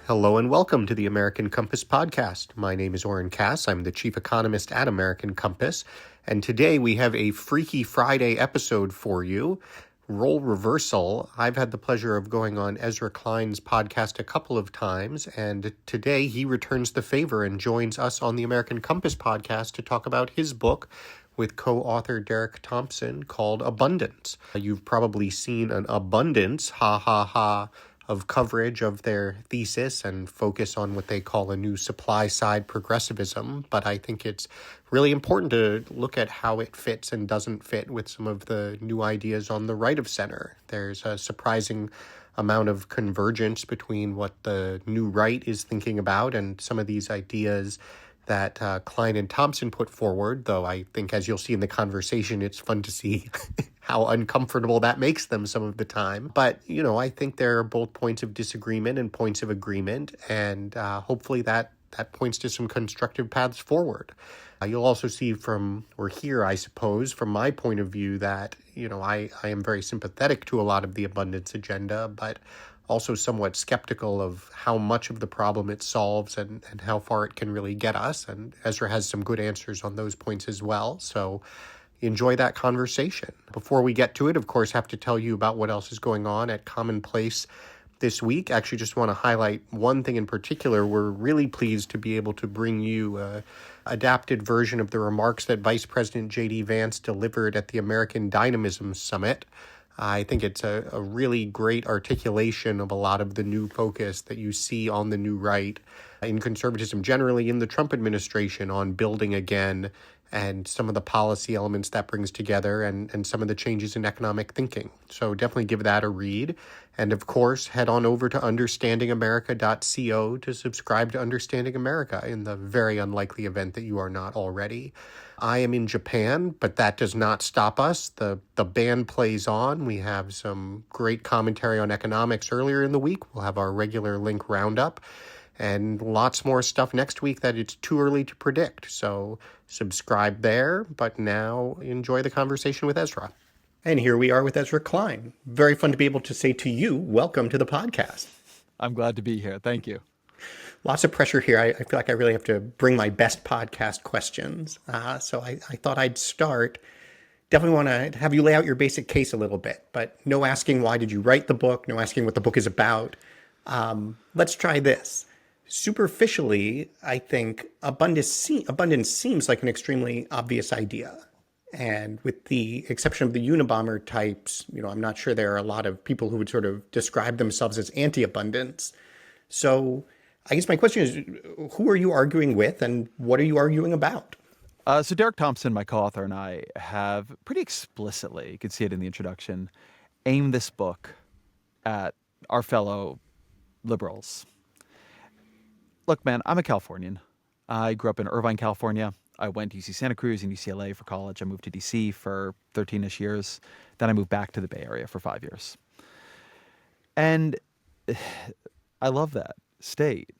Hello and welcome to the American Compass podcast. My name is Oren. I'm the chief economist at American Compass, and today we have a Freaky Friday episode for you. Role reversal. I've had the pleasure of going on Ezra Klein's podcast a couple of times, and today he returns the favor and joins us on the American Compass podcast to talk about his book with co-author Derek Thompson called Abundance. You've probably seen an abundance, of coverage of their thesis and focus on what they call a new supply-side progressivism, but I think it's really important to look at how it fits and doesn't fit with some of the new ideas on the right of center. There's a surprising amount of convergence between what the new right is thinking about and some of these ideas that Klein and Thompson put forward, though I think, as you'll see in the conversation, it's fun to see how uncomfortable that makes them some of the time. But, I think there are both points of disagreement and points of agreement, and hopefully that points to some constructive paths forward. You'll also see hear, I suppose, from my point of view that, I am very sympathetic to a lot of the abundance agenda, but also somewhat skeptical of how much of the problem it solves and how far it can really get us. And Ezra has some good answers on those points as well. So enjoy that conversation. Before we get to it, of course, have to tell you about what else is going on at Commonplace this week. Actually, just want to highlight one thing in particular. We're really pleased to be able to bring you an adapted version of the remarks that Vice President J.D. Vance delivered at the American Dynamism Summit. I think it's a really great articulation of a lot of the new focus that you see on the new right in conservatism generally, in the Trump administration, on building again and some of the policy elements that brings together and some of the changes in economic thinking. So definitely give that a read. And of course, head on over to understandingamerica.co to subscribe to Understanding America in the very unlikely event that you are not already. I am in Japan, but that does not stop us. The band plays on. We have some great commentary on economics earlier in the week. We'll have our regular link roundup and lots more stuff next week that it's too early to predict. So subscribe there, but now enjoy the conversation with Ezra. And here we are with Ezra Klein. Very fun to be able to say to you, welcome to the podcast. I'm glad to be here. Thank you. Lots of pressure here. I feel like I really have to bring my best podcast questions. So I thought I'd start. Definitely want to have you lay out your basic case a little bit, but no asking why did you write the book, no asking what the book is about. Let's try this. Superficially, I think abundance seems like an extremely obvious idea. And with the exception of the Unabomber types, I'm not sure there are a lot of people who would sort of describe themselves as anti-abundance. So I guess my question is, who are you arguing with and what are you arguing about? So Derek Thompson, my co-author, and I have pretty explicitly, you can see it in the introduction, aimed this book at our fellow liberals. Look, man, I'm a Californian. I grew up in Irvine, California. I went to UC Santa Cruz and UCLA for college. I moved to DC for 13-ish years. Then I moved back to the Bay Area for 5 years. And I love that state.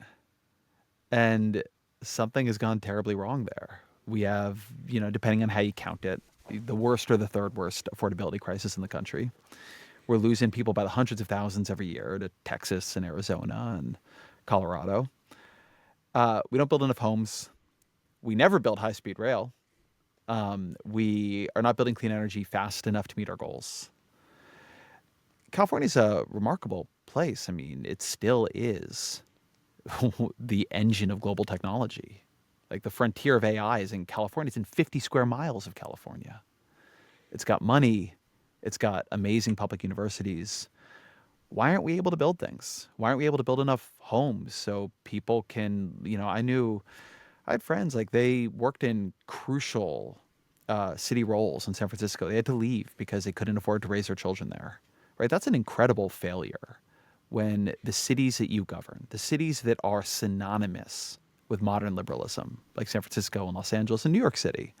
And something has gone terribly wrong there. We have, depending on how you count it, the worst or the third worst affordability crisis in the country. We're losing people by the hundreds of thousands every year to Texas and Arizona and Colorado. We don't build enough homes. We never build high-speed rail. We are not building clean energy fast enough to meet our goals. California's a remarkable place. I mean, it still is the engine of global technology. Like the frontier of AI is in California. It's in 50 square miles of California. It's got money. It's got amazing public universities. Why aren't we able to build things? Why aren't we able to build enough homes so people can, I had friends, like they worked in crucial city roles in San Francisco. They had to leave because they couldn't afford to raise their children there, right? That's an incredible failure when the cities that you govern, the cities that are synonymous with modern liberalism, like San Francisco and Los Angeles and New York City,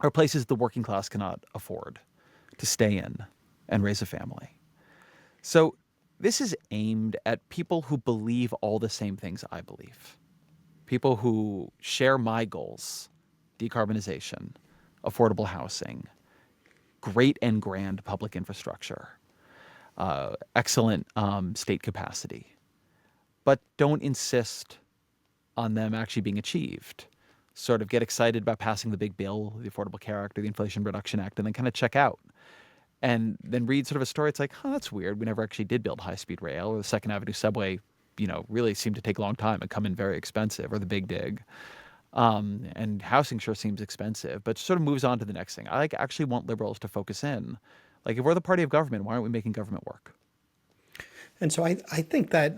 are places the working class cannot afford to stay in and raise a family. So this is aimed at people who believe all the same things I believe. People who share my goals: decarbonization, affordable housing, great and grand public infrastructure, excellent state capacity. but don't insist on them actually being achieved. Sort of get excited about passing the big bill, the Affordable Care Act or the Inflation Reduction Act, and then kind of check out. And then read sort of a story. It's like, that's weird. We never actually did build high-speed rail, or the Second Avenue subway, really seemed to take a long time and come in very expensive, or the Big Dig. And housing sure seems expensive, but sort of moves on to the next thing. I actually want liberals to focus in. Like, if we're the party of government, why aren't we making government work? And so I think that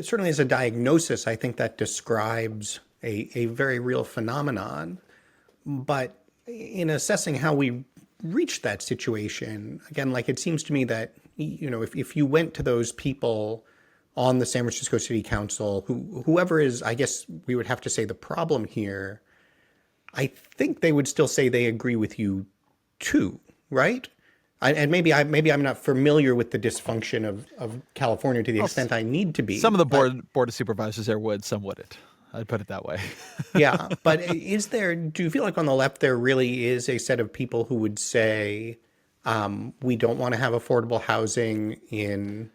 certainly as a diagnosis, I think that describes a very real phenomenon. But in assessing how we reached that situation, again, like it seems to me that, if you went to those people on the San Francisco City Council, whoever is, I guess we would have to say the problem here, I think they would still say they agree with you too, right? And maybe I'm not familiar with the dysfunction of California to the extent I need to be. Some of the board of supervisors there would, some wouldn't. I'd put it that way. Yeah, but do you feel like on the left there really is a set of people who would say, we don't want to have affordable housing in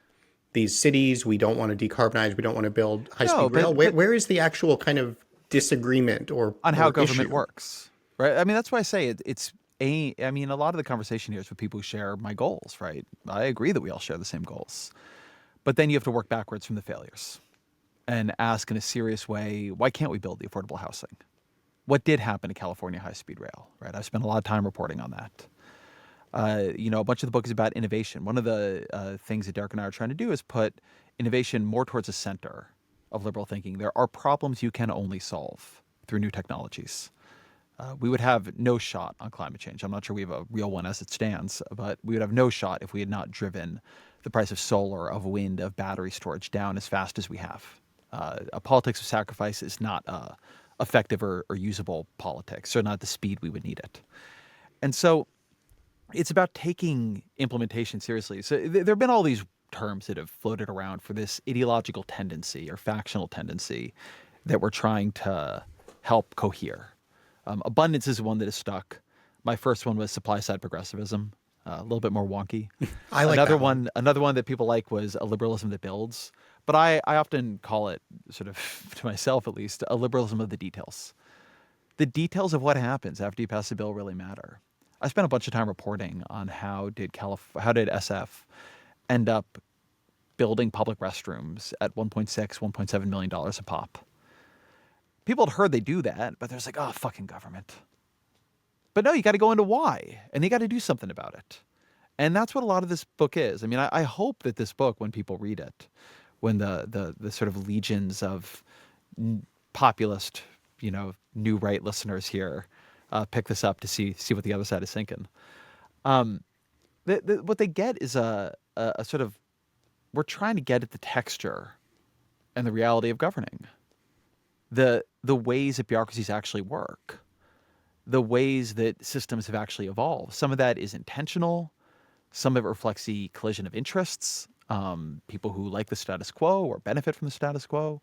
these cities, we don't want to decarbonize, we don't want to build high-speed rail? Where is the actual kind of disagreement or how government issue? works, right? I mean, that's why I say a lot of the conversation here is with people who share my goals, right? I agree that we all share the same goals. But then you have to work backwards from the failures and ask in a serious way, why can't we build the affordable housing? What did happen to California high-speed rail, right? I've spent a lot of time reporting on that. A bunch of the book is about innovation. One of the things that Derek and I are trying to do is put innovation more towards the center of liberal thinking. There are problems you can only solve through new technologies. We would have no shot on climate change. I'm not sure we have a real one as it stands, but we would have no shot if we had not driven the price of solar, of wind, of battery storage down as fast as we have. A politics of sacrifice is not effective or usable politics, or not the speed we would need it. And so it's about taking implementation seriously. So there have been all these terms that have floated around for this ideological tendency or factional tendency that we're trying to help cohere. Abundance is one that is stuck. My first one was supply side progressivism, a little bit more wonky. I like another that one. Another one that people like was a liberalism that builds. But I often call it, sort of to myself at least, a liberalism of the details. The details of what happens after you pass a bill really matter. I spent a bunch of time reporting on how did SF end up building public restrooms at $1.6, $1.7 million a pop. People had heard they do that, but there's like, oh, fucking government. But no, you got to go into why, and you got to do something about it. And that's what a lot of this book is. I mean, I hope that this book, when people read it, when the sort of legions of populist, new right listeners here pick this up to see what the other side is thinking. What they get is a sort of, we're trying to get at the texture and the reality of governing, the ways that bureaucracies actually work, the ways that systems have actually evolved. Some of that is intentional. Some of it reflects the collision of interests, people who like the status quo or benefit from the status quo.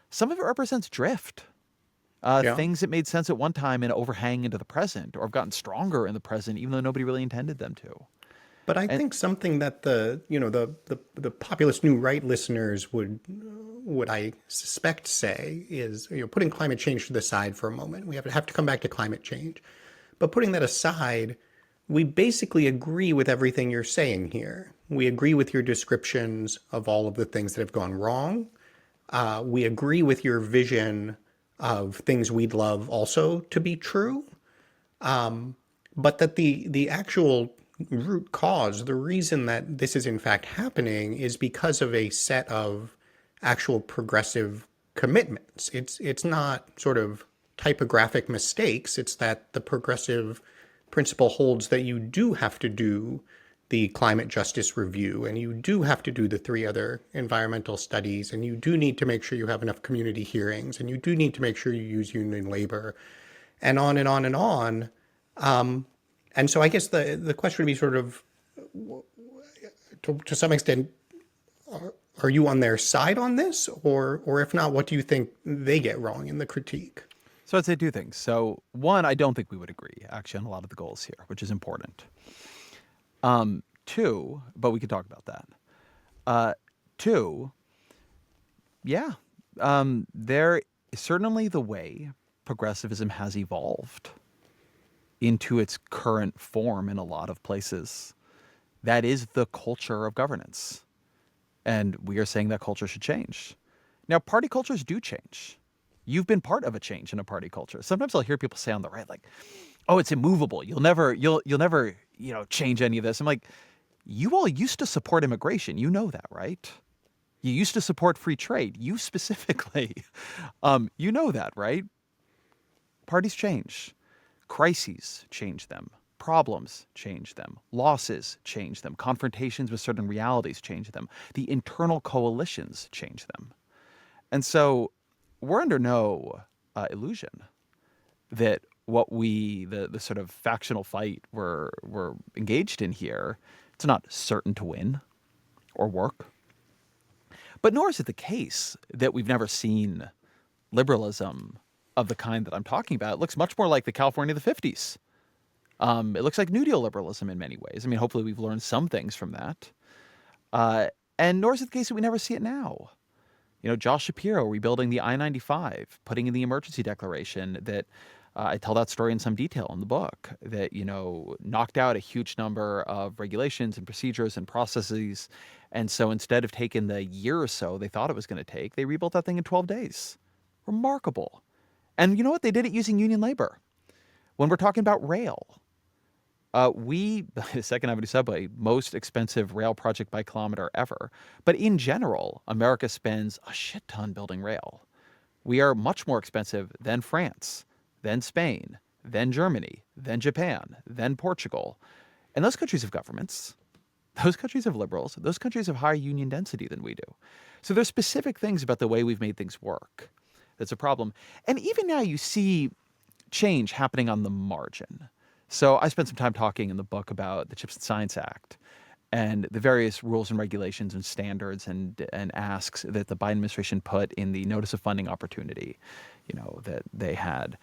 Some of it represents drift. Things that made sense at one time and overhang into the present, or have gotten stronger in the present, even though nobody really intended them to. But I think something that the populist new right listeners would I suspect say is, putting climate change to the side for a moment. We have to come back to climate change. But putting that aside, we basically agree with everything you're saying here. We agree with your descriptions of all of the things that have gone wrong. We agree with your vision of things we'd love also to be true. But that the actual root cause, the reason that this is in fact happening, is because of a set of actual progressive commitments. It's not sort of typographic mistakes. It's that the progressive principle holds that you do have to do the climate justice review, and you do have to do the 3 other environmental studies, and you do need to make sure you have enough community hearings, and you do need to make sure you use union labor, and on and on and on. And so I guess the question would be sort of, to some extent, are you on their side on this? Or if not, what do you think they get wrong in the critique? So I'd say 2 things. So one, I don't think we would agree actually on a lot of the goals here, which is important. 2, but we could talk about that. 2, yeah, There is certainly the way progressivism has evolved into its current form in a lot of places. That is the culture of governance. And we are saying that culture should change. Now, party cultures do change. You've been part of a change in a party culture. Sometimes I'll hear people say on the right, like, "Oh, it's immovable. You'll never, change any of this." I'm like, you all used to support immigration. You know that, right? You used to support free trade. You specifically, you know that, right? Parties change. Crises change them. Problems change them. Losses change them. Confrontations with certain realities change them. The internal coalitions change them. And so we're under no illusion that the sort of factional fight we're engaged in here, it's not certain to win or work. But nor is it the case that we've never seen liberalism of the kind that I'm talking about. It looks much more like the California of the 50s. It looks like New Deal liberalism in many ways. I mean, hopefully we've learned some things from that. And nor is it the case that we never see it now. Josh Shapiro rebuilding the I-95, putting in the emergency declaration that I tell that story in some detail in the book, that, knocked out a huge number of regulations and procedures and processes. And so instead of taking the year or so they thought it was going to take, they rebuilt that thing in 12 days. Remarkable. And you know what? They did it using union labor. When we're talking about rail, the Second Avenue subway, most expensive rail project by kilometer ever. But in general, America spends a shit ton building rail. We are much more expensive than France, than Spain, than Germany, than Japan, than Portugal. And those countries have governments. Those countries have liberals. Those countries have higher union density than we do. So there's specific things about the way we've made things work that's a problem. And even now you see change happening on the margin. So I spent some time talking in the book about the Chips and Science Act and the various rules and regulations and standards and asks that the Biden administration put in the notice of funding opportunity, that they had,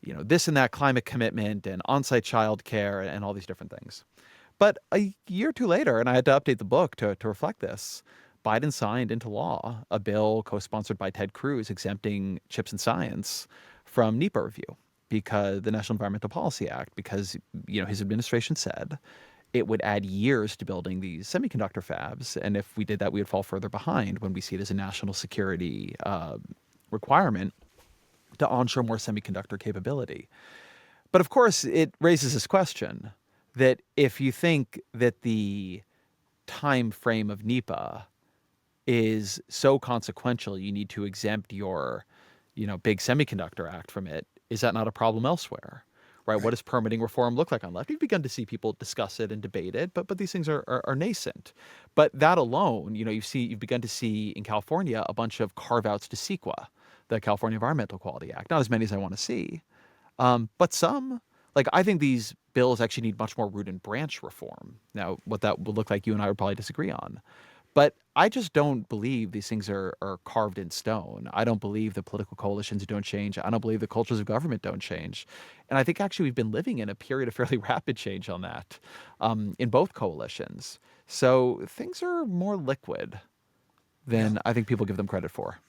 this and that climate commitment and on-site childcare and all these different things. But a year or two later, and I had to update the book to reflect this, Biden signed into law a bill co-sponsored by Ted Cruz exempting Chips and Science from NEPA review, because the National Environmental Policy Act, because his administration said it would add years to building these semiconductor fabs, and if we did that, we would fall further behind when we see it as a national security requirement to onshore more semiconductor capability. But of course, it raises this question that if you think that the time frame of NEPA is so consequential, you need to exempt your, big semiconductor act from it, is that not a problem elsewhere? Right? What does permitting reform look like on left? We've begun to see people discuss it and debate it, but these things are nascent. But that alone, you've begun to see in California a bunch of carve-outs to CEQA, the California Environmental Quality Act. Not as many as I want to see, but some. Like, I think these bills actually need much more root and branch reform. Now, what that would look like, you and I would probably disagree on. But I just don't believe these things are carved in stone. I don't believe the political coalitions don't change. I don't believe the cultures of government don't change. And I think actually we've been living in a period of fairly rapid change on that in both coalitions. So things are more liquid than I think people give them credit for.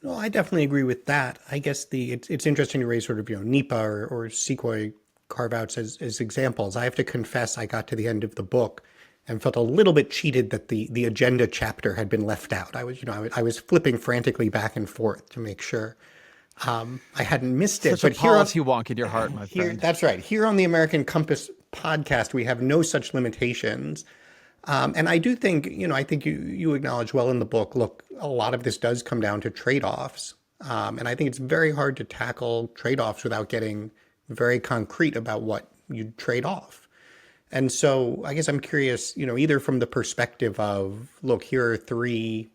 No, I definitely agree with that. I guess it's interesting to raise sort of NEPA or CEQA carve outs as examples. I have to confess, I got to the end of the book and felt a little bit cheated that the agenda chapter had been left out. I was flipping frantically back and forth to make sure I hadn't missed it. Such a policy wonk in your heart, my friend. That's right. Here on the American Compass podcast, we have no such limitations. And I do think, I think you acknowledge well in the book, look, a lot of this does come down to trade-offs. And I think it's very hard to tackle trade-offs without getting very concrete about what you trade off. And so I guess I'm curious, either from the perspective of, look, here are three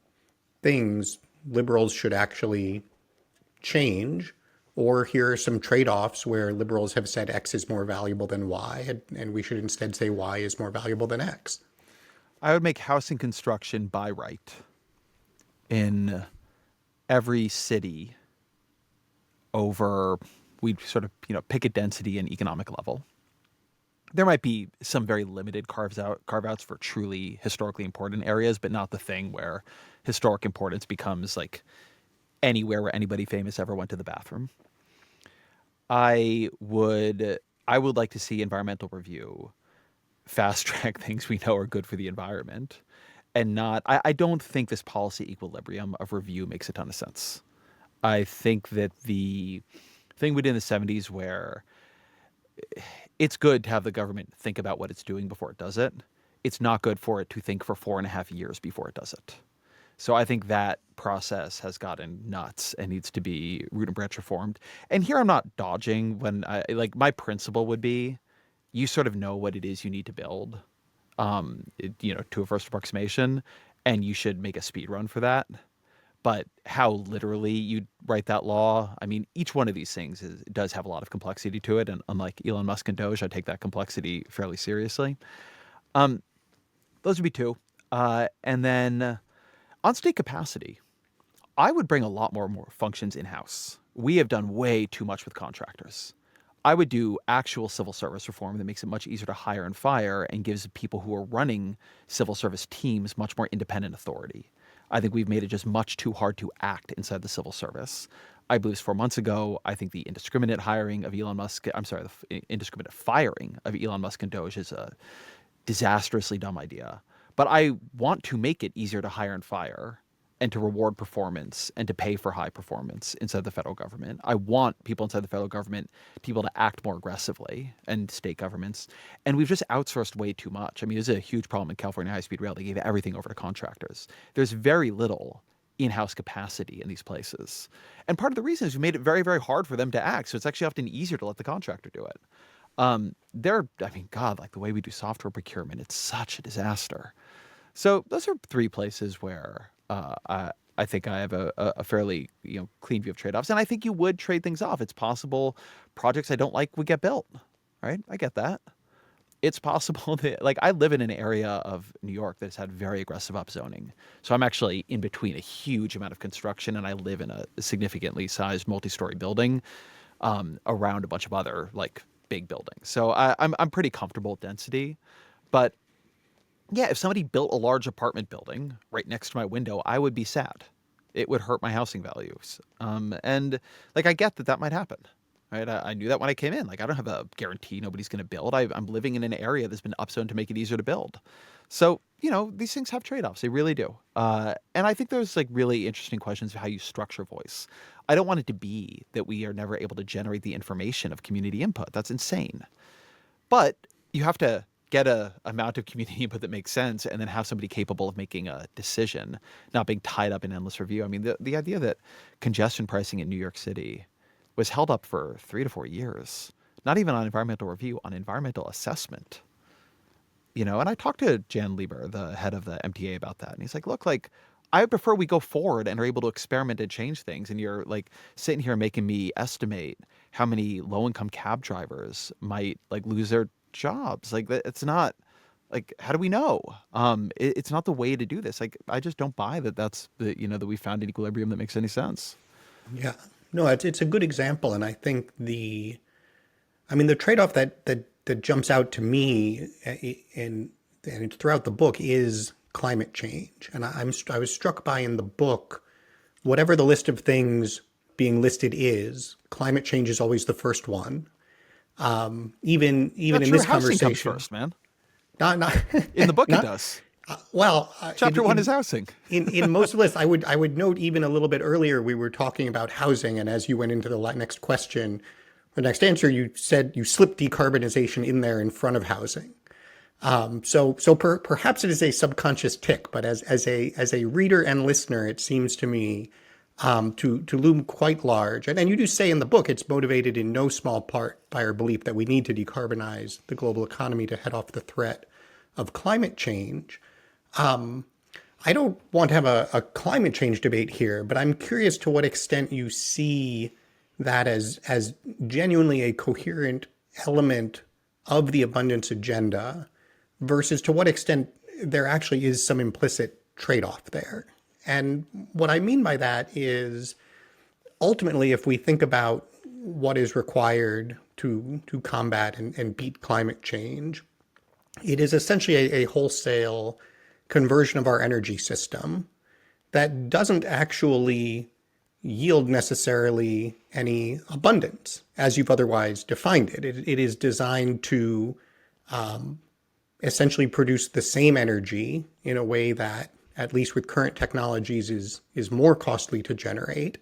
things liberals should actually change, or here are some trade-offs where liberals have said X is more valuable than Y, and we should instead say Y is more valuable than X. I would make housing construction by right in every city over, we'd sort of, pick a density and economic level. There might be some very limited carve-outs for truly historically important areas, but not the thing where historic importance becomes like anywhere where anybody famous ever went to the bathroom. I would I would like to see environmental review fast track things we know are good for the environment, and not. I don't think this policy equilibrium of review makes a ton of sense. I think that the thing we did in the 70s where it's good to have the government think about what it's doing before it does it. It's not good for it to think for 4.5 years before it does it. So I think that process has gotten nuts and needs to be root and branch reformed. And here I'm not dodging when I like my principle would be you sort of know what it is you need to build, to a first approximation, and you should make a speed run for that. But how literally you write that law, I mean, each one of these things does have a lot of complexity to it. And unlike Elon Musk and Doge, I take that complexity fairly seriously. Those would be two. And then on state capacity, I would bring a lot more functions in-house. We have done way too much with contractors. I would do actual civil service reform that makes it much easier to hire and fire and gives people who are running civil service teams much more independent authority. I think we've made it just much too hard to act inside the civil service. I believe 4 months ago, I think the indiscriminate hiring of Elon Musk, I'm sorry, the indiscriminate firing of Elon Musk and Doge is a disastrously dumb idea. But I want to make it easier to hire and fire and to reward performance and to pay for high performance inside the federal government. I want people inside the federal government to be able to act more aggressively, and state governments. And we've just outsourced way too much. I mean, there's a huge problem in California high-speed rail. They gave everything over to contractors. There's very little in-house capacity in these places. And part of the reason is we made it very, very hard for them to act. So it's actually often easier to let the contractor do it. God, like the way we do software procurement, it's such a disaster. So those are three places where I think I have a fairly clean view of trade-offs. And I think you would trade things off. It's possible projects I don't like would get built, right? I get that. It's possible that, like, I live in an area of New York that has had very aggressive upzoning. So I'm actually in between a huge amount of construction, and I live in a significantly sized multi-story building around a bunch of other, like, big buildings. So I'm pretty comfortable with density. But yeah, if somebody built a large apartment building right next to my window, I would be sad. It would hurt my housing values. And like, I get that might happen, right? I knew that when I came in. Like, I don't have a guarantee nobody's going to build. I'm living in an area that's been upzoned to make it easier to build. So, these things have trade-offs. They really do. And I think there's like really interesting questions of how you structure voice. I don't want it to be that we are never able to generate the information of community input. That's insane. But you have to get a amount of community input that makes sense and then have somebody capable of making a decision, not being tied up in endless review. I mean, the idea that congestion pricing in New York City was held up for 3 to 4 years, not even on environmental review, on environmental assessment. And I talked to Jan Lieber, the head of the MTA, about that. And he's like, look, like, I prefer we go forward and are able to experiment and change things. And you're like sitting here making me estimate how many low-income cab drivers might like lose their jobs. Like, it's not like, how do we know? It's not the way to do this. Like, I just don't buy that's that we found an equilibrium that makes any sense. Yeah. No, it's a good example. And I think the trade-off that jumps out to me and throughout the book is climate change. And I was struck by in the book, whatever the list of things being listed is, climate change is always the first one. Even in this Housing conversation, comes first, man. not In the book, not, it does. well, Chapter one is housing. in most lists, I would note even a little bit earlier we were talking about housing, and as you went into the next question, the next answer, you said you slipped decarbonization in there in front of housing. Perhaps it is a subconscious tick, but as a reader and listener, it seems to me to loom quite large. And you do say in the book it's motivated in no small part by our belief that we need to decarbonize the global economy to head off the threat of climate change. I don't want to have a climate change debate here, but I'm curious to what extent you see that as genuinely a coherent element of the abundance agenda versus to what extent there actually is some implicit trade-off there. And what I mean by that is ultimately, if we think about what is required to combat and beat climate change, it is essentially a wholesale conversion of our energy system that doesn't actually yield necessarily any abundance as you've otherwise defined it. It is designed to essentially produce the same energy in a way that, at least with current technologies, is more costly to generate.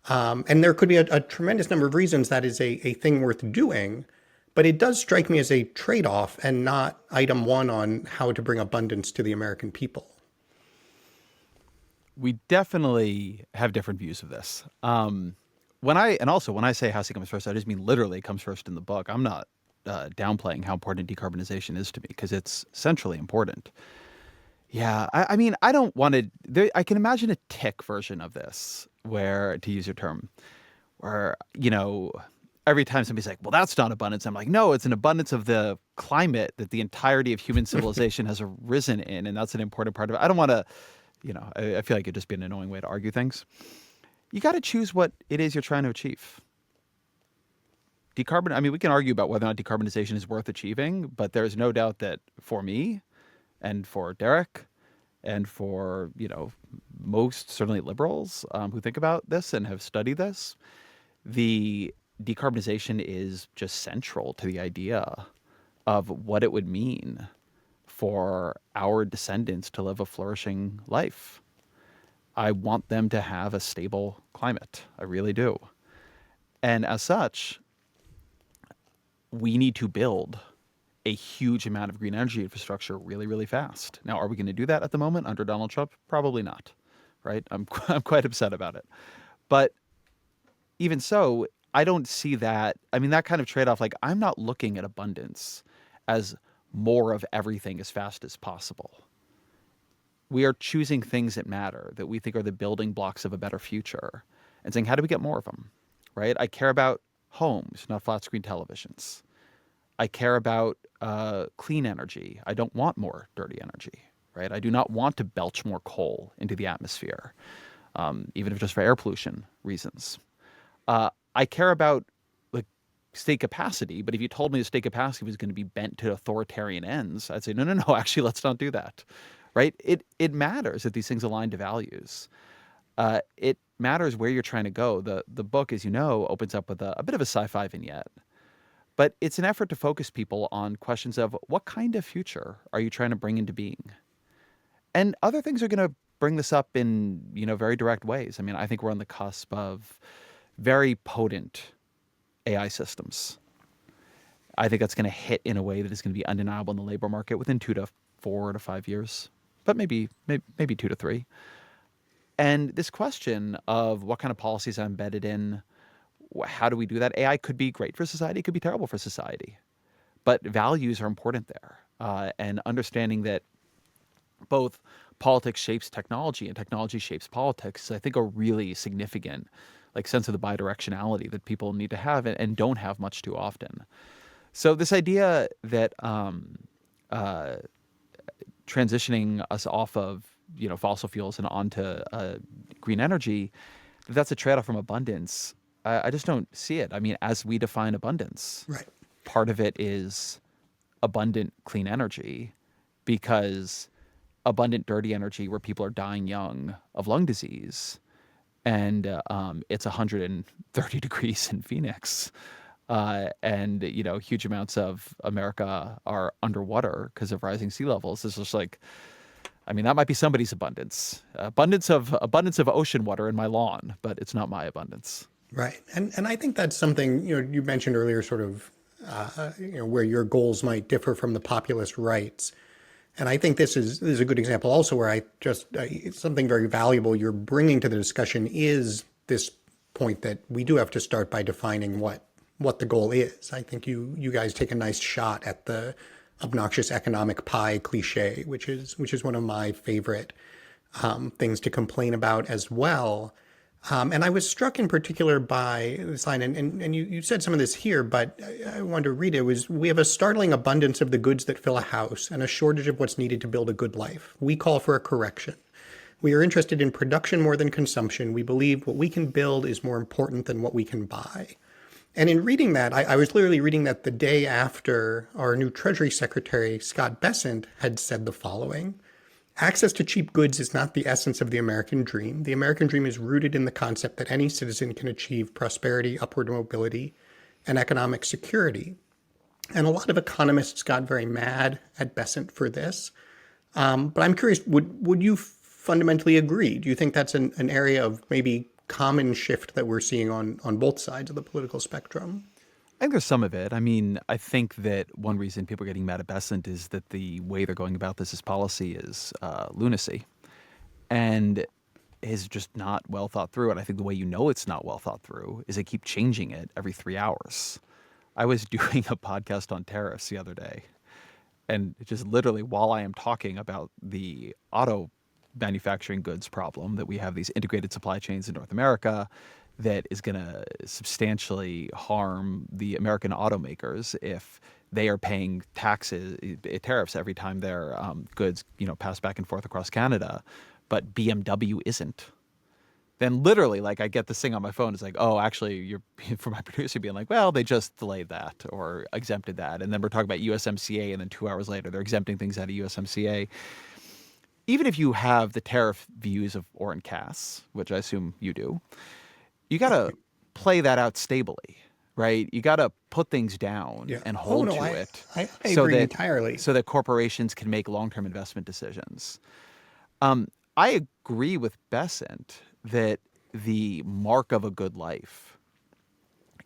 And there could be a tremendous number of reasons that is a thing worth doing, but it does strike me as a trade-off and not item one on how to bring abundance to the American people. We definitely have different views of this. When I say housing comes first, I just mean literally comes first in the book. I'm not downplaying how important decarbonization is to me because it's centrally important. Yeah, I mean, I don't want to. I can imagine a tech version of this, where, to use your term, where every time somebody's like, "Well, that's not abundance," I'm like, "No, it's an abundance of the climate that the entirety of human civilization has arisen in, and that's an important part of it." I don't want to, I feel like it'd just be an annoying way to argue things. You got to choose what it is you're trying to achieve. I mean, we can argue about whether or not decarbonization is worth achieving, but there's no doubt that for me and for Derek and for, most certainly liberals who think about this and have studied this, the decarbonization is just central to the idea of what it would mean for our descendants to live a flourishing life. I want them to have a stable climate. I really do. And as such, we need to build a huge amount of green energy infrastructure really, really fast. Now, are we going to do that at the moment under Donald Trump? Probably not, right? I'm quite upset about it. But even so, I don't see that. I mean, that kind of trade-off, like, I'm not looking at abundance as more of everything as fast as possible. We are choosing things that matter, that we think are the building blocks of a better future, and saying, how do we get more of them, right? I care about homes, not flat screen televisions. I care about clean energy. I don't want more dirty energy, right? I do not want to belch more coal into the atmosphere, even if just for air pollution reasons. I care about state capacity, but if you told me the state capacity was going to be bent to authoritarian ends, I'd say, no, actually, let's not do that, right? It matters that these things align to values. It matters where you're trying to go. The book, as you know, opens up with a bit of a sci-fi vignette, but it's an effort to focus people on questions of what kind of future are you trying to bring into being? And other things are going to bring this up in, very direct ways. I mean, I think we're on the cusp of very potent AI systems. I think that's going to hit in a way that is going to be undeniable in the labor market within 2 to 4 to 5 years, but maybe 2 to 3. And this question of what kind of policies are embedded in, how do we do that? AI could be great for society, it could be terrible for society, but values are important there. And understanding that both politics shapes technology and technology shapes politics, I think, a really significant sense of the bidirectionality that people need to have and don't have much too often. So this idea that transitioning us off of fossil fuels and onto green energy, that's a trade-off from abundance. I just don't see it. I mean, as we define abundance, Right. part of it is abundant clean energy, because abundant dirty energy where people are dying young of lung disease, and it's 130 degrees in Phoenix, and huge amounts of America are underwater because of rising sea levels. It's just that might be somebody's abundance, abundance of ocean water in my lawn, but it's not my abundance. Right. And I think that's something, you mentioned earlier, sort of, where your goals might differ from the populist rights. And I think this is a good example also where it's something very valuable you're bringing to the discussion is this point that we do have to start by defining what the goal is. I think you guys take a nice shot at the obnoxious economic pie cliche, which is one of my favorite things to complain about as well. And I was struck in particular by this line, and you said some of this here, but I wanted to read it. We have a startling abundance of the goods that fill a house and a shortage of what's needed to build a good life. We call for a correction. We are interested in production more than consumption. We believe what we can build is more important than what we can buy. And in reading that, I was literally reading that the day after our new Treasury Secretary, Scott Bessent, had said the following: access to cheap goods is not the essence of the American dream. The American dream is rooted in the concept that any citizen can achieve prosperity, upward mobility, and economic security. And a lot of economists got very mad at Besant for this. But I'm curious, would you fundamentally agree? Do you think that's an area of maybe common shift that we're seeing on both sides of the political spectrum? I think there's some of it. I mean, I think that one reason people are getting mad at Besant is that the way they're going about this as policy is lunacy and is just not well thought through. And I think the way you know it's not well thought through is they keep changing it every 3 hours. I was doing a podcast on tariffs the other day, and just literally while I am talking about the auto manufacturing goods problem that we have these integrated supply chains in North America that is going to substantially harm the American automakers if they are paying tariffs every time their goods, pass back and forth across Canada, but BMW isn't. Then literally, like, I get this thing on my phone. It's like, oh, actually, you're for my producer being like, well, they just delayed that or exempted that, and then we're talking about USMCA, and then 2 hours later, they're exempting things out of USMCA. Even if you have the tariff views of Oren Cass, which I assume you do, you got to play that out stably, right? You got to put things down Yeah. and hold no, to I, it I, I so agree that entirely. so that corporations can make long-term investment decisions. I agree with Besant that the mark of a good life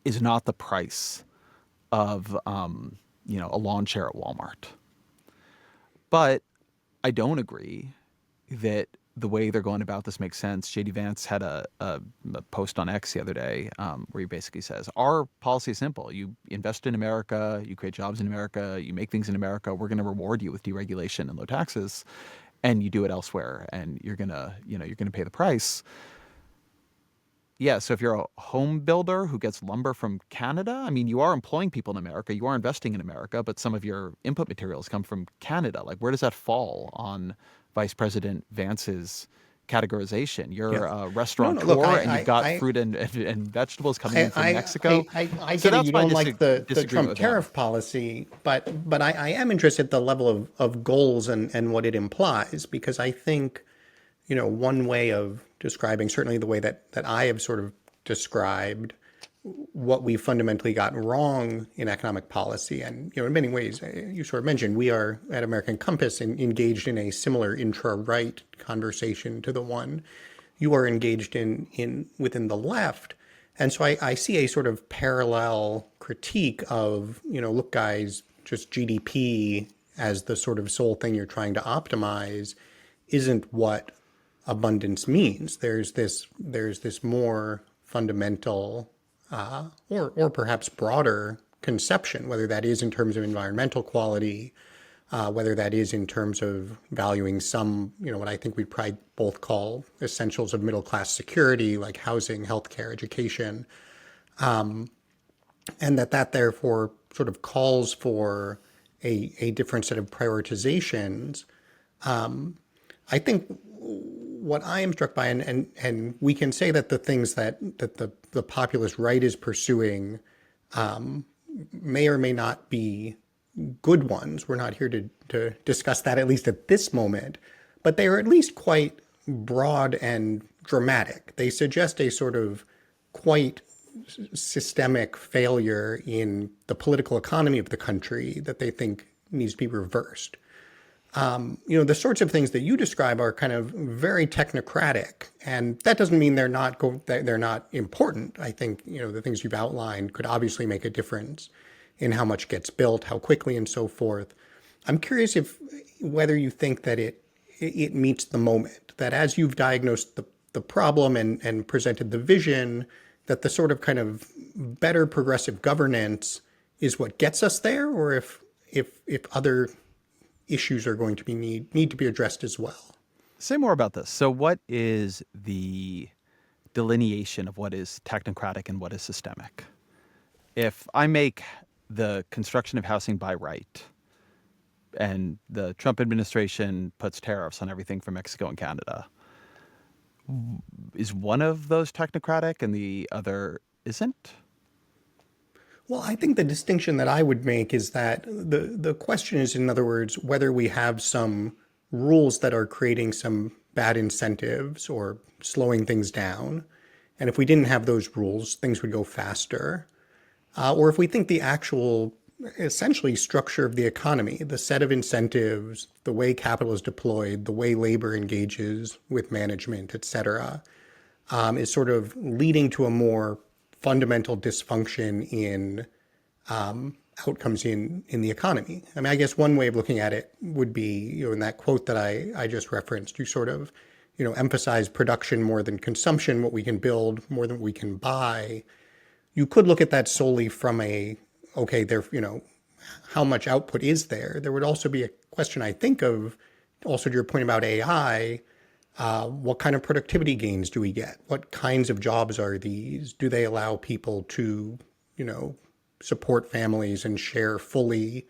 is not the price of a lawn chair at Walmart. But I don't agree that the way they're going about this makes sense. JD Vance had a post on X the other day where he basically says, our policy is simple. You invest in America, you create jobs in America, you make things in America. We're going to reward you with deregulation and low taxes, and you do it elsewhere, and you're going to pay the price. Yeah, so if you're a home builder who gets lumber from Canada, I mean, you are employing people in America, you are investing in America, but some of your input materials come from Canada. Like, where does that fall on Vice President Vance's categorization? You're Yeah. a No. Look, restaurateur and you've got fruit and vegetables coming in from Mexico. I So get it. that's You my don't like the disagreement Trump with him. tariff policy, but I am interested at the level of goals and what it implies, because I think, one way of describing, certainly the way that I have sort of described what we fundamentally got wrong in economic policy. And, in many ways, you sort of mentioned we are at American Compass engaged in a similar intra-right conversation to the one you are engaged in within the left. And so I see a sort of parallel critique of, look, guys, just GDP as the sort of sole thing you're trying to optimize isn't what abundance means. There's this more fundamental or perhaps broader conception, whether that is in terms of environmental quality, whether that is in terms of valuing some, what I think we'd probably both call essentials of middle class security, like housing, healthcare, education, and that therefore sort of calls for a different set of prioritizations. I think what I am struck by, and we can say that the things that the populist right is pursuing may or may not be good ones. We're not here to discuss that, at least at this moment, but they are at least quite broad and dramatic. They suggest a sort of quite systemic failure in the political economy of the country that they think needs to be reversed. The sorts of things that you describe are kind of very technocratic, and that doesn't mean they're not important. I think the things you've outlined could obviously make a difference in how much gets built, how quickly, and so forth. I'm curious whether you think that it meets the moment, that as you've diagnosed the problem and presented the vision, that the sort of kind of better progressive governance is what gets us there, or if other issues are going to need to be addressed as well. Say more about this. So what is the delineation of what is technocratic and what is systemic? If I make the construction of housing by right and the Trump administration puts tariffs on everything from Mexico and Canada, is one of those technocratic and the other isn't? Well, I think the distinction that I would make is that the question is, in other words, whether we have some rules that are creating some bad incentives or slowing things down. And if we didn't have those rules, things would go faster. Or if we think the actual, essentially, structure of the economy, the set of incentives, the way capital is deployed, the way labor engages with management, et cetera, is sort of leading to a more fundamental dysfunction in outcomes in the economy. I mean, I guess one way of looking at it would be, in that quote that I just referenced, you sort of, emphasize production more than consumption, what we can build more than we can buy. You could look at that solely from okay, there, how much output is there? There would also be a question, I think, of also to your point about AI, what kind of productivity gains do we get? What kinds of jobs are these? Do they allow people to, support families and share fully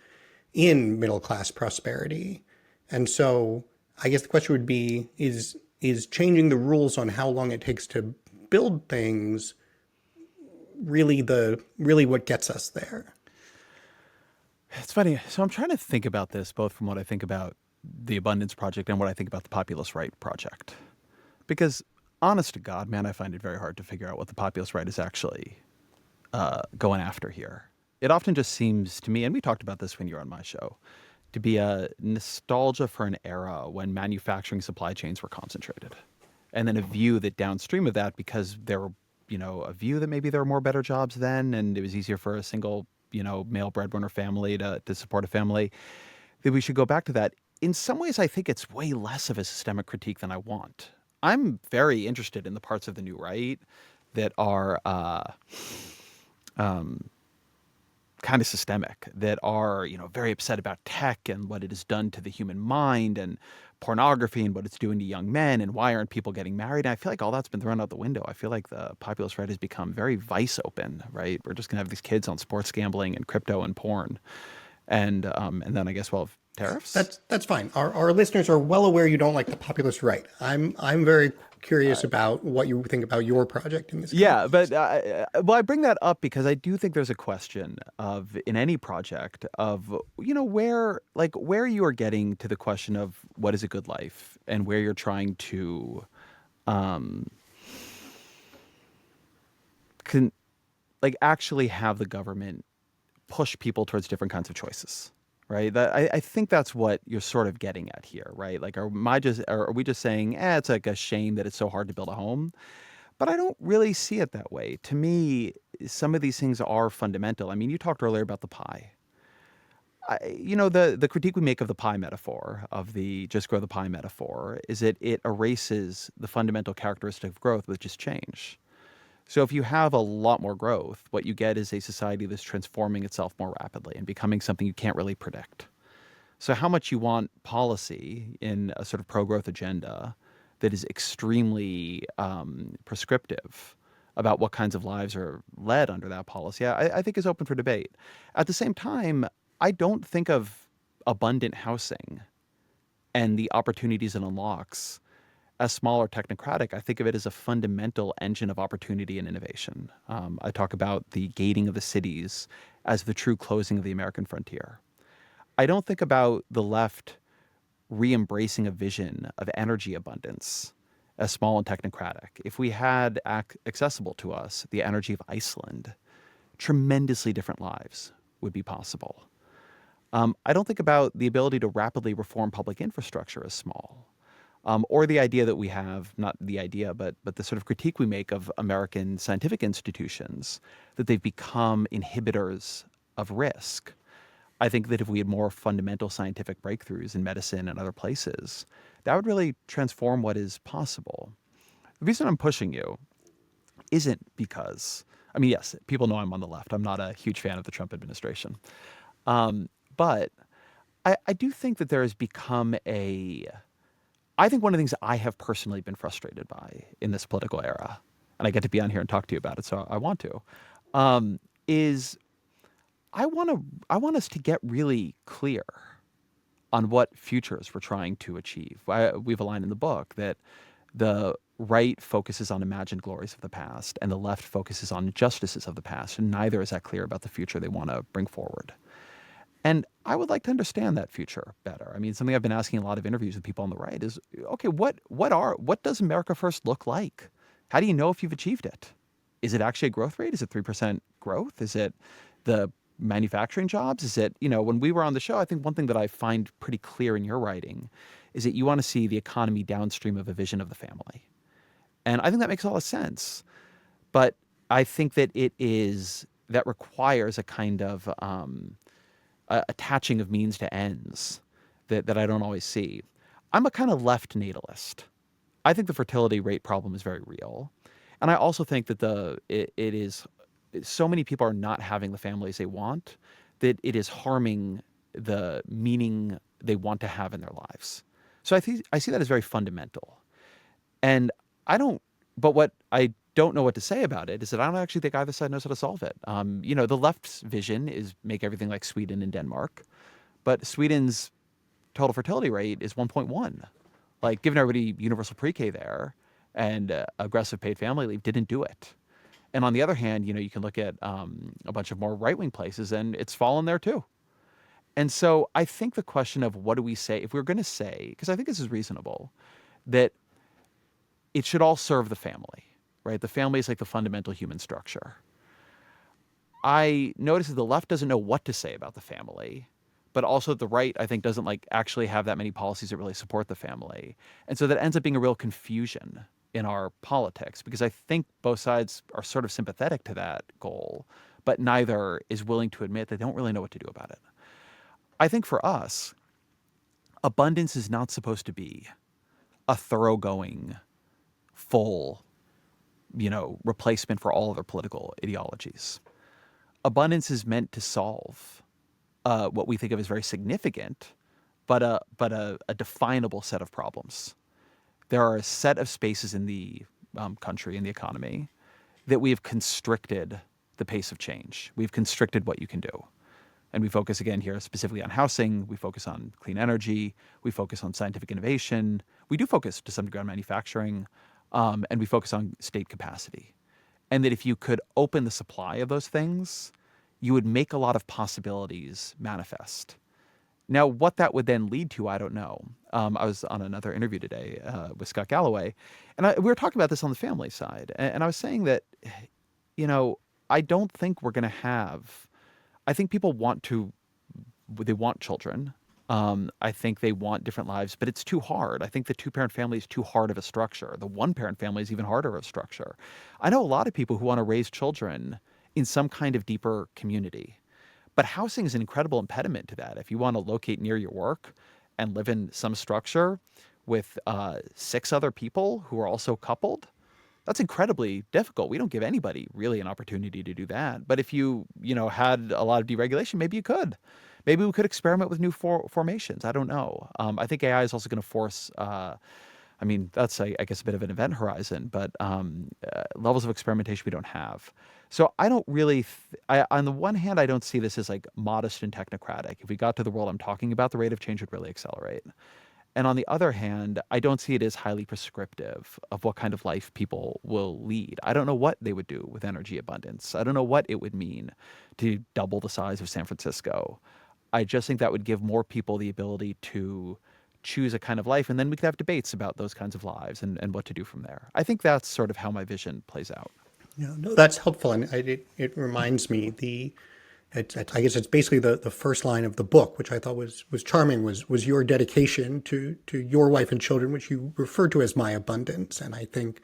in middle class prosperity? And so I guess the question would be, is changing the rules on how long it takes to build things really what gets us there? It's funny. So I'm trying to think about this both from what I think about the Abundance Project and what I think about the Populist Right Project. Because honest to God, man, I find it very hard to figure out what the populist right is actually going after here. It often just seems to me, and we talked about this when you were on my show, to be a nostalgia for an era when manufacturing supply chains were concentrated. And then a view that downstream of that, because there were, a view that maybe there were more better jobs then, and it was easier for a single, male breadwinner family to support a family, that we should go back to that. In some ways, I think it's way less of a systemic critique than I want. I'm very interested in the parts of the new right that are kind of systemic, that are, very upset about tech and what it has done to the human mind, and pornography and what it's doing to young men, and why aren't people getting married. And I feel like all that's been thrown out the window. I feel like the populist right has become very vice open, right? We're just going to have these kids on sports gambling and crypto and porn. And then I guess we'll have tariffs. That's fine. Our listeners are well aware you don't like the populist right. I'm very curious about what you think about your project in this case. Yeah, but I bring that up because I do think there's a question of, in any project, of where you are getting to the question of what is a good life, and where you're trying to actually have the government push people towards different kinds of choices. Right. I think that's what you're sort of getting at here, right? Like, are we just saying, it's like a shame that it's so hard to build a home? But I don't really see it that way. To me, some of these things are fundamental. I mean, you talked earlier about the pie. The critique we make of the pie metaphor, of the just grow the pie metaphor, is that it erases the fundamental characteristic of growth, which is change. So if you have a lot more growth, what you get is a society that's transforming itself more rapidly and becoming something you can't really predict. So how much you want policy in a sort of pro-growth agenda that is extremely prescriptive about what kinds of lives are led under that policy, I think is open for debate. At the same time, I don't think of abundant housing and the opportunities it unlocks as small or technocratic. I think of it as a fundamental engine of opportunity and innovation. I talk about the gating of the cities as the true closing of the American frontier. I don't think about the left re-embracing a vision of energy abundance as small and technocratic. If we had accessible to us the energy of Iceland, tremendously different lives would be possible. I don't think about the ability to rapidly reform public infrastructure as small. Or the idea that we have, not the idea, but the sort of critique we make of American scientific institutions, that they've become inhibitors of risk. I think that if we had more fundamental scientific breakthroughs in medicine and other places, that would really transform what is possible. The reason I'm pushing you isn't because, yes, people know I'm on the left. I'm not a huge fan of the Trump administration. But I do think that there has become I think one of the things I have personally been frustrated by in this political era, and I get to be on here and talk to you about it, so I want to, is I want us to get really clear on what futures we're trying to achieve. We have a line in the book that the right focuses on imagined glories of the past, and the left focuses on injustices of the past, and neither is that clear about the future they want to bring forward. And I would like to understand that future better. I mean, something I've been asking in a lot of interviews with people on the right is, okay, what does America First look like? How do you know if you've achieved it? Is it actually a growth rate? Is it 3% growth? Is it the manufacturing jobs? Is it, when we were on the show, I think one thing that I find pretty clear in your writing is that you want to see the economy downstream of a vision of the family. And I think that makes a lot of sense. But I think that that requires a kind of attaching of means to ends that I don't always see. I'm a kind of left natalist. I think the fertility rate problem is very real. And I also think that it is so many people are not having the families they want that it is harming the meaning they want to have in their lives. So I see that as very fundamental. And I don't, but what I don't know what to say about it is that I don't actually think either side knows how to solve it. The left's vision is make everything like Sweden and Denmark, but Sweden's total fertility rate is 1.1. Like giving everybody universal pre-K there and aggressive paid family leave didn't do it. And on the other hand, you can look at a bunch of more right-wing places and it's fallen there too. And so I think the question of what do we say, if we're going to say, because I think this is reasonable, that it should all serve the family, right? The family is like the fundamental human structure. I notice that the left doesn't know what to say about the family, but also the right, I think, doesn't like actually have that many policies that really support the family. And so that ends up being a real confusion in our politics because I think both sides are sort of sympathetic to that goal, but neither is willing to admit they don't really know what to do about it. I think for us, abundance is not supposed to be a thoroughgoing, full, replacement for all other political ideologies. Abundance is meant to solve what we think of as very significant, but a definable set of problems. There are a set of spaces in the country, in the economy, that we have constricted the pace of change. We've constricted what you can do. And we focus again here specifically on housing. We focus on clean energy. We focus on scientific innovation. We do focus to some degree on manufacturing. And we focus on state capacity. And that if you could open the supply of those things, you would make a lot of possibilities manifest. Now, what that would then lead to, I don't know. I was on another interview today with Scott Galloway, and we were talking about this on the family side. And I was saying that, I don't think we're going to have, I think people they want children. I think they want different lives, but it's too hard. I think the two-parent family is too hard of a structure. The one-parent family is even harder of a structure. I know a lot of people who want to raise children in some kind of deeper community. But housing is an incredible impediment to that. If you want to locate near your work and live in some structure with 6 other people who are also coupled, that's incredibly difficult. We don't give anybody really an opportunity to do that. But if you had a lot of deregulation, maybe you could. Maybe we could experiment with new formations. I don't know. I think AI is also going to force that's, I guess, a bit of an event horizon, but levels of experimentation we don't have. So I don't really, on the one hand, I don't see this as like modest and technocratic. If we got to the world I'm talking about, the rate of change would really accelerate. And on the other hand, I don't see it as highly prescriptive of what kind of life people will lead. I don't know what they would do with energy abundance. I don't know what it would mean to double the size of San Francisco. I just think that would give more people the ability to choose a kind of life, and then we could have debates about those kinds of lives and what to do from there. I think that's sort of how my vision plays out. Yeah, no, that's helpful, and it reminds me I guess it's basically the first line of the book, which I thought was charming, was your dedication to your wife and children, which you referred to as my abundance, and I think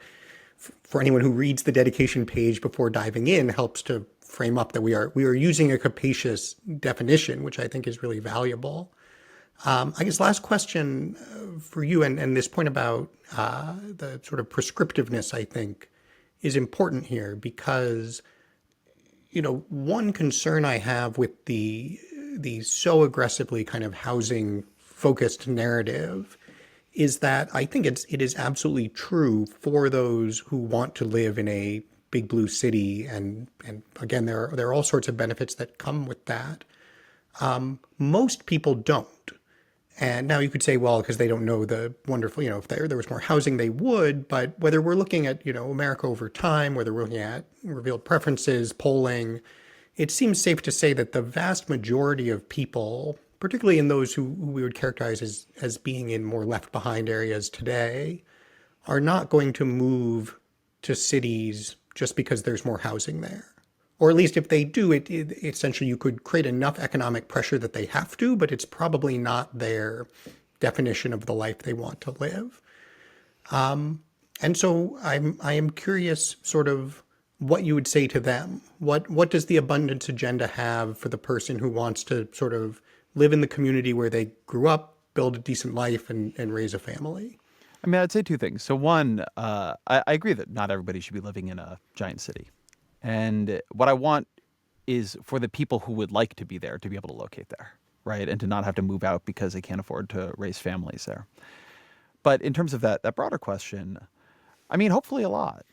for anyone who reads the dedication page before diving in helps to frame up that we are using a capacious definition, which I think is really valuable. I guess last question for you, and this point about the sort of prescriptiveness, I think, is important here because, one concern I have with the so aggressively kind of housing focused narrative is that I think it is absolutely true for those who want to live in a big blue city, and again, there are all sorts of benefits that come with that. Most people don't. And now you could say, well, because they don't know the wonderful, if there was more housing, they would. But whether we're looking at, America over time, whether we're looking at revealed preferences, polling, it seems safe to say that the vast majority of people, particularly in those who we would characterize as being in more left behind areas today, are not going to move to cities just because there's more housing there. Or at least if they do, essentially you could create enough economic pressure that they have to, but it's probably not their definition of the life they want to live. And so I am curious sort of what you would say to them. What does the abundance agenda have for the person who wants to sort of live in the community where they grew up, build a decent life, and raise a family? I mean, I'd say two things. So one, I agree that not everybody should be living in a giant city. And what I want is for the people who would like to be there to be able to locate there, right? And to not have to move out because they can't afford to raise families there. But in terms of that broader question, I mean, hopefully a lot.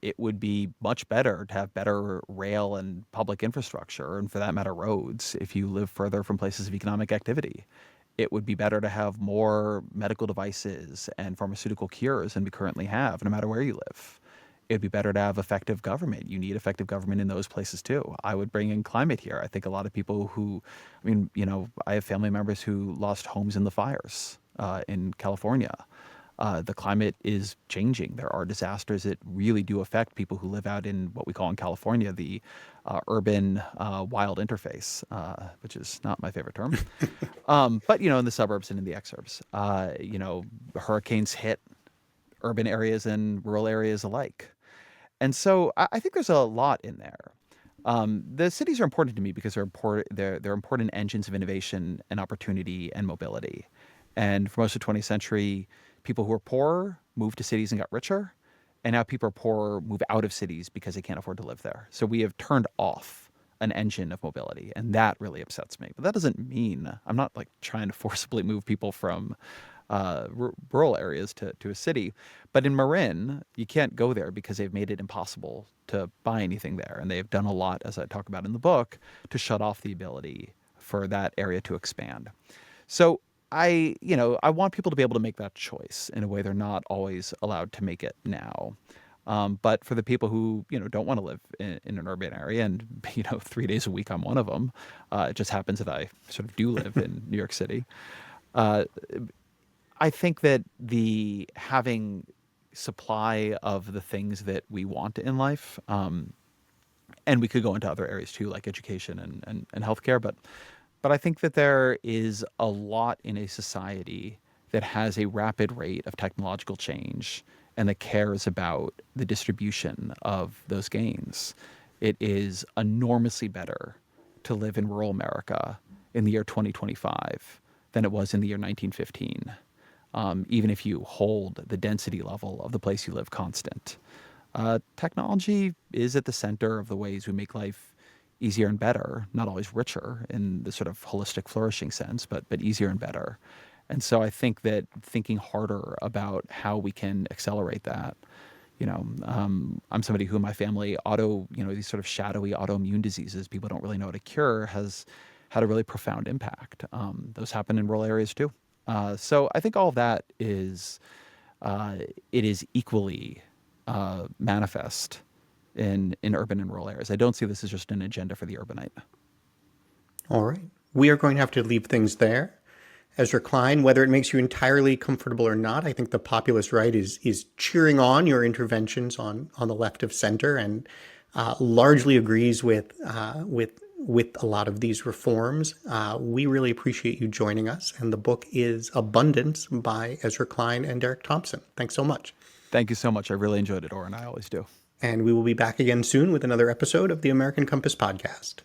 It would be much better to have better rail and public infrastructure, and for that matter, roads, if you live further from places of economic activity. It would be better to have more medical devices and pharmaceutical cures than we currently have, no matter where you live. It'd be better to have effective government. You need effective government in those places too. I would bring in climate here. I think a lot of people who, I mean, I have family members who lost homes in the fires in California. The climate is changing. There are disasters that really do affect people who live out in what we call in California the urban wild interface, which is not my favorite term. But in the suburbs and in the exurbs, hurricanes hit urban areas and rural areas alike. And so I think there's a lot in there. The cities are important to me because they're important engines of innovation and opportunity and mobility. And for most of the 20th century, people who were poor moved to cities and got richer. And now people are poor, move out of cities because they can't afford to live there. So we have turned off an engine of mobility. And that really upsets me. But that doesn't mean I'm not like trying to forcibly move people from rural areas to a city. But in Marin, you can't go there because they've made it impossible to buy anything there. And they've done a lot, as I talk about in the book, to shut off the ability for that area to expand. So I want people to be able to make that choice in a way they're not always allowed to make it now. But for the people who, don't want to live in an urban area, and, 3 days a week I'm one of them, it just happens that I sort of do live in New York City. I think that the having supply of the things that we want in life, and we could go into other areas too, like education and healthcare, but I think that there is a lot in a society that has a rapid rate of technological change and that cares about the distribution of those gains. It is enormously better to live in rural America in the year 2025 than it was in the year 1915. Even if you hold the density level of the place you live constant. Technology is at the center of the ways we make life easier and better, not always richer in the sort of holistic flourishing sense, but easier and better. And so I think that thinking harder about how we can accelerate that, I'm somebody who in my family, these sort of shadowy autoimmune diseases people don't really know how to cure has had a really profound impact. Those happen in rural areas too. So I think all of that is, it is equally manifest in urban and rural areas. I don't see this as just an agenda for the urbanite. All right. We are going to have to leave things there. Ezra Klein, whether it makes you entirely comfortable or not, I think the populist right is cheering on your interventions on the left of center and largely agrees with a lot of these reforms. We really appreciate you joining us. And the book is Abundance by Ezra Klein and Derek Thompson. Thanks so much. Thank you so much. I really enjoyed it, Oren. I always do. And we will be back again soon with another episode of the American Compass Podcast.